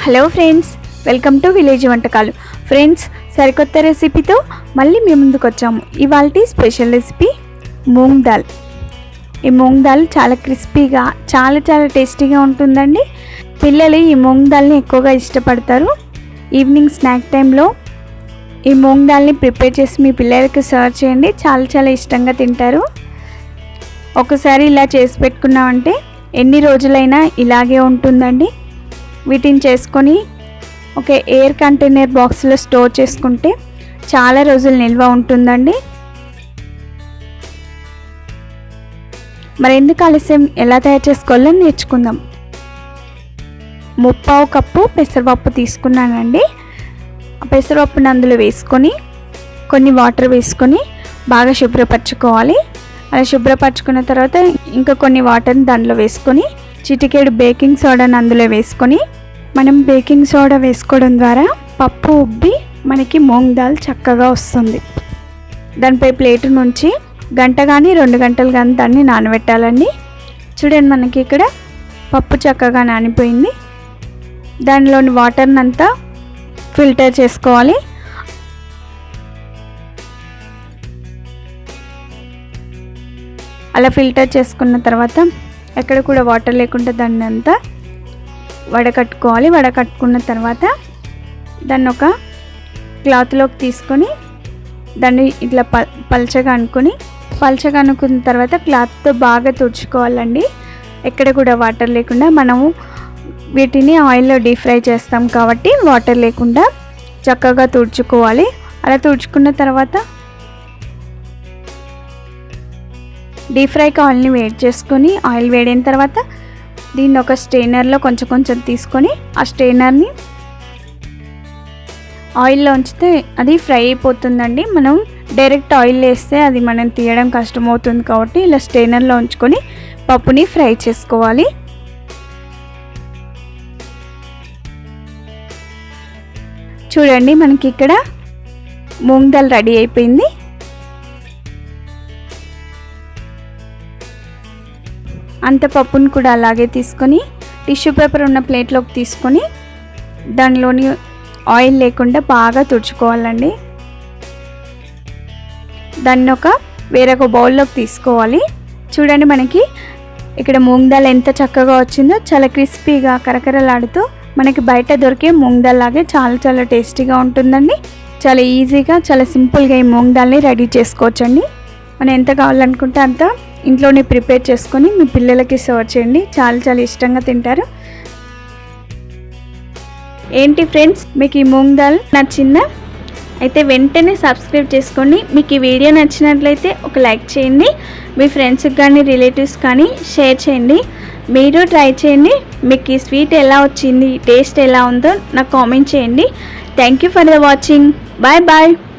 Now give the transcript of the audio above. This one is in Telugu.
Hello friends, welcome to village వంటకాలు. ఫ్రెండ్స్, సరికొత్త రెసిపీతో మళ్ళీ మీ ముందుకు వచ్చాము. ఇవాల్టి స్పెషల్ రెసిపీ మూంగ్ దాల్. ఈ మూంగ్ దాల్ చాలా క్రిస్పీగా చాలా టేస్టీగా ఉంటుందండి. పిల్లలు ఈ మూంగ్ దాల్ని ఎక్కువగా ఇష్టపడతారు. ఈవినింగ్ స్నాక్ టైంలో ఈ మూంగ్ దాల్ని ప్రిపేర్ చేసి మీ పిల్లలకి సర్వ్ చేయండి. చాలా ఇష్టంగా తింటారు. ఒకసారి ఇలా చేసి పెట్టుకున్నామంటే ఎన్ని రోజులైనా ఇలాగే ఉంటుందండి. వీటిని చేసుకొని ఒక ఎయిర్ కంటైనర్ బాక్స్లో స్టోర్ చేసుకుంటే చాలా రోజులు నిల్వ ఉంటుందండి. మరి ఎందుకు ఆలస్యం, ఎలా తయారు చేసుకోవాలో నేర్చుకుందాం. 3/4 కప్పు పెసరపప్పు తీసుకున్నానండి. ఆ పెసరపప్పుని అందులో వేసుకొని కొన్ని వాటర్ వేసుకొని బాగా శుభ్రపరచుకోవాలి. అలా శుభ్రపరచుకున్న తర్వాత ఇంకా కొన్ని వాటర్ని దాంట్లో వేసుకొని చిటికెడు బేకింగ్ సోడాని అందులో వేసుకొని, మనం బేకింగ్ సోడా వేసుకోవడం ద్వారా పప్పు ఉబ్బి మనకి మూంగ్ దాల్ చక్కగా వస్తుంది. దానిపై ప్లేట్ నుంచి గంట కానీ 2 గంటలు కానీ దాన్ని నానబెట్టాలండి. చూడండి, మనకి ఇక్కడ పప్పు చక్కగా నానిపోయింది. దానిలోని వాటర్ని అంతా ఫిల్టర్ చేసుకోవాలి. అలా ఫిల్టర్ చేసుకున్న తర్వాత ఎక్కడ కూడా వాటర్ లేకుండా దాన్ని అంతా వడకట్టుకోవాలి. వడకట్టుకున్న తర్వాత దాన్ని ఒక క్లాత్లోకి తీసుకొని దాన్ని ఇట్లా పల్చగా అనుకున్న తర్వాత క్లాత్తో బాగా తుడుచుకోవాలండి. ఎక్కడ కూడా వాటర్ లేకుండా. మనము వీటిని ఆయిల్లో డీప్ ఫ్రై చేస్తాం కాబట్టి వాటర్ లేకుండా చక్కగా తుడుచుకోవాలి. అలా తుడుచుకున్న తర్వాత డీప్ ఫ్రైకి ఆయిల్ని వేడి చేసుకొని, ఆయిల్ వేడిన తర్వాత దీన్ని ఒక స్ట్రైనర్లో కొంచెం తీసుకొని ఆ స్ట్రైనర్ని ఆయిల్లో ఉంచితే అది ఫ్రై అయిపోతుందండి. మనం డైరెక్ట్ ఆయిల్ వేస్తే అది మనం తీయడం కష్టమవుతుంది కాబట్టి ఇలా స్ట్రైనర్లో ఉంచుకొని పప్పుని ఫ్రై చేసుకోవాలి. చూడండి, మనకి ఇక్కడ మూంగ్ దాల్ రెడీ అయిపోయింది. అంత పప్పును కూడా అలాగే తీసుకొని టిష్యూ పేపర్ ఉన్న ప్లేట్లోకి తీసుకొని దానిలోని ఆయిల్ లేకుండా బాగా తుడుచుకోవాలండి. దాన్ని వేరొక బౌల్లోకి తీసుకోవాలి. చూడండి, మనకి ఇక్కడ మూంగ్ దాల్ ఎంత చక్కగా వచ్చిందో. చాలా క్రిస్పీగా కరకరలాడుతూ మనకి బయట దొరికే మూంగ్ దాల్ లాగే చాలా టేస్టీగా ఉంటుందండి. చాలా ఈజీగా చాలా సింపుల్గా ఈ మూంగ్ దాల్ని రెడీ చేసుకోవచ్చండి. మనం ఎంత కావాలనుకుంటే అంత ఇంట్లోనే ప్రిపేర్ చేసుకొని మీ పిల్లలకి సర్వ్ చేయండి. చాలా ఇష్టంగా తింటారు. ఏంటి ఫ్రెండ్స్, మీకు ఈ మూంగ్ దాల్ నచ్చిందా? అయితే వెంటనే సబ్స్క్రైబ్ చేసుకోండి. మీకు ఈ వీడియో నచ్చినట్లయితే ఒక లైక్ చేయండి. మీ ఫ్రెండ్స్కి కానీ రిలేటివ్స్ కానీ షేర్ చేయండి. మీరు ట్రై చేయండి. మీకు ఈ స్వీట్ ఎలా వచ్చింది, టేస్ట్ ఎలా ఉందో నాకు కామెంట్ చేయండి. Thank you for the watching. Bye.